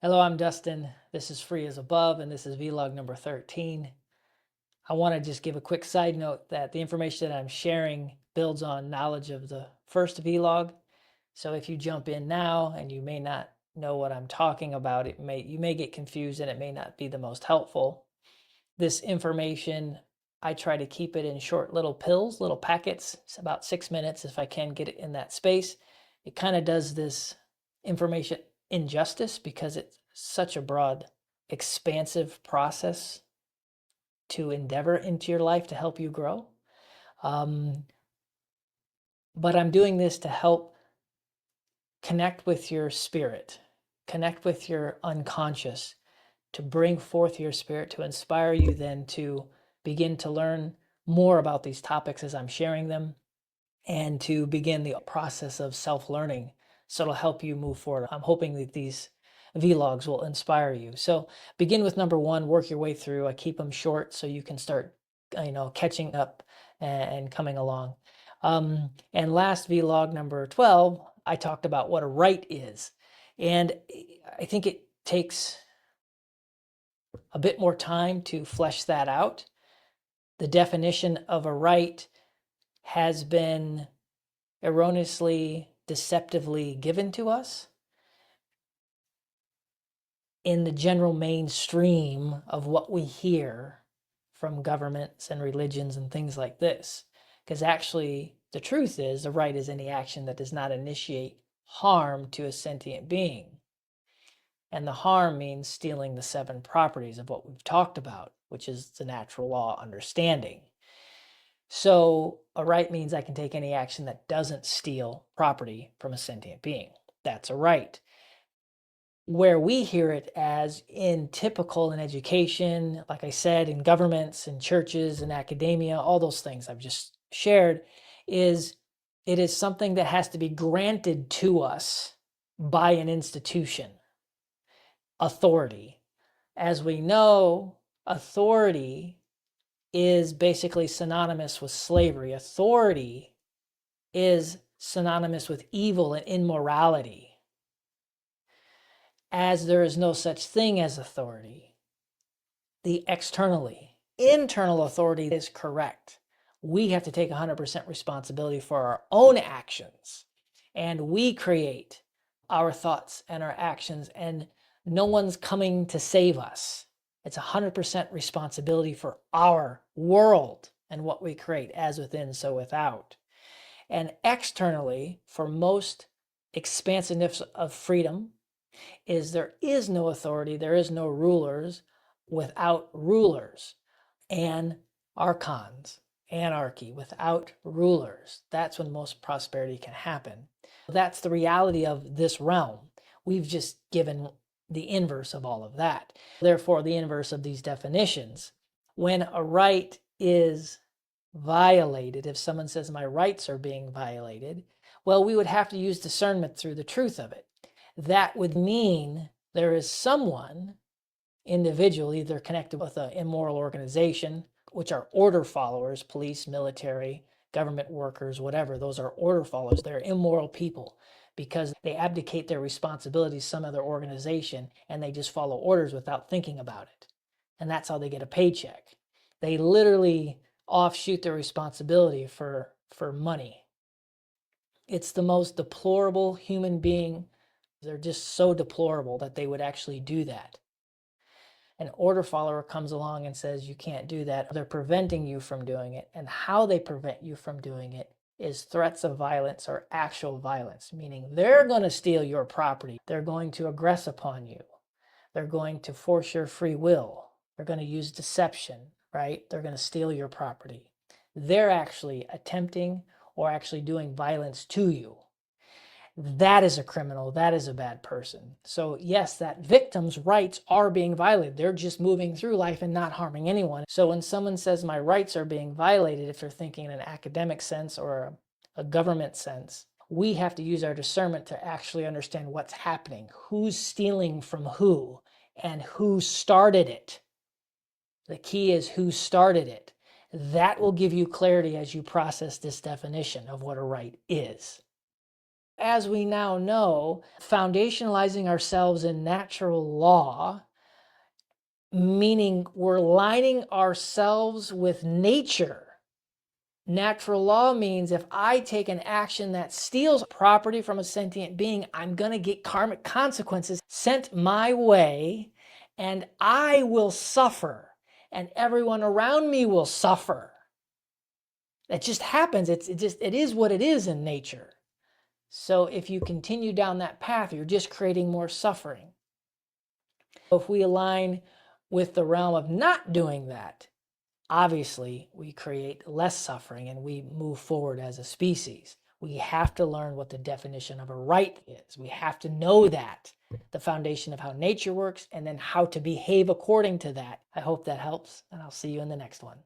Hello, I'm Dustin. This is Free as Above, and this is vlog number 13. I want to just give a quick side note that the information that I'm sharing builds on knowledge of the first vlog. So if you jump in now and you may not know what I'm talking about, you may get confused and it may not be the most helpful. This information, I try to keep it in short little pills, little packets. It's about 6 minutes if I can get it in that space. It kind of does this information injustice because it's such a broad, expansive process to endeavor into your life to help you grow. But I'm doing this to help connect with your spirit, connect with your unconscious, to bring forth your spirit, to inspire you then to begin to learn more about these topics as I'm sharing them, and to begin the process of self-learning. So it'll help you move forward. I'm hoping that these vlogs will inspire you. So begin with number one, work your way through. I keep them short so you can start, catching up and coming along. And last vlog number 12, I talked about what a right is. And I think it takes a bit more time to flesh that out. The definition of a right has been erroneously, deceptively given to us in the general mainstream of what we hear from governments and religions and things like this. Because actually, the truth is, a right is any action that does not initiate harm to a sentient being. And the harm means stealing the 7 properties of what we've talked about, which is the natural law understanding. So a right means I can take any action that doesn't steal property from a sentient being. That's a right. Where we hear it as in typical in education, like I said, in governments and churches and academia, all those things I've just shared, is it is something that has to be granted to us by an institution. Authority. As we know, authority is basically synonymous with slavery. Authority is synonymous with evil and immorality. As there is no such thing as authority, the internal authority is correct. We have to take 100% responsibility for our own actions, and we create our thoughts and our actions, and no one's coming to save us. It's 100% responsibility for our world and what we create, as within, so without. And externally, for most expansiveness of freedom, is there is no authority, there is no rulers without rulers, and archons, anarchy without rulers. That's when most prosperity can happen. That's the reality of this realm. We've just given the inverse of all of that. Therefore, the inverse of these definitions. When a right is violated, if someone says my rights are being violated, well, we would have to use discernment through the truth of it. That would mean there is someone, individual, either connected with an immoral organization, which are order followers, police, military, government workers, whatever, those are order followers. They're immoral people because they abdicate their responsibilities to some other organization and they just follow orders without thinking about it. And that's how they get a paycheck. They literally offshoot their responsibility for money. It's the most deplorable human being. They're just so deplorable that they would actually do that. An order follower comes along and says you can't do that. They're preventing you from doing it. And how they prevent you from doing it is threats of violence or actual violence, meaning they're going to steal your property. They're going to aggress upon you. They're going to force your free will. They're going to use deception, right? They're going to steal your property. They're actually attempting or actually doing violence to you. That is a criminal. That is a bad person. So yes, that victim's rights are being violated. They're just moving through life and not harming anyone. So when someone says my rights are being violated, if they're thinking in an academic sense or a government sense, we have to use our discernment to actually understand what's happening, who's stealing from who, and who started it. The key is who started it. That will give you clarity as you process this definition of what a right is. As we now know, foundationalizing ourselves in natural law, meaning we're lining ourselves with nature. Natural law means if I take an action that steals property from a sentient being, I'm going to get karmic consequences sent my way, and I will suffer, and everyone around me will suffer. That just happens. It is what it is in nature. So if you continue down that path, you're just creating more suffering. If we align with the realm of not doing that, obviously we create less suffering and we move forward as a species. We have to learn what the definition of a right is. We have to know that, the foundation of how nature works, and then how to behave according to that. I hope that helps, and I'll see you in the next one.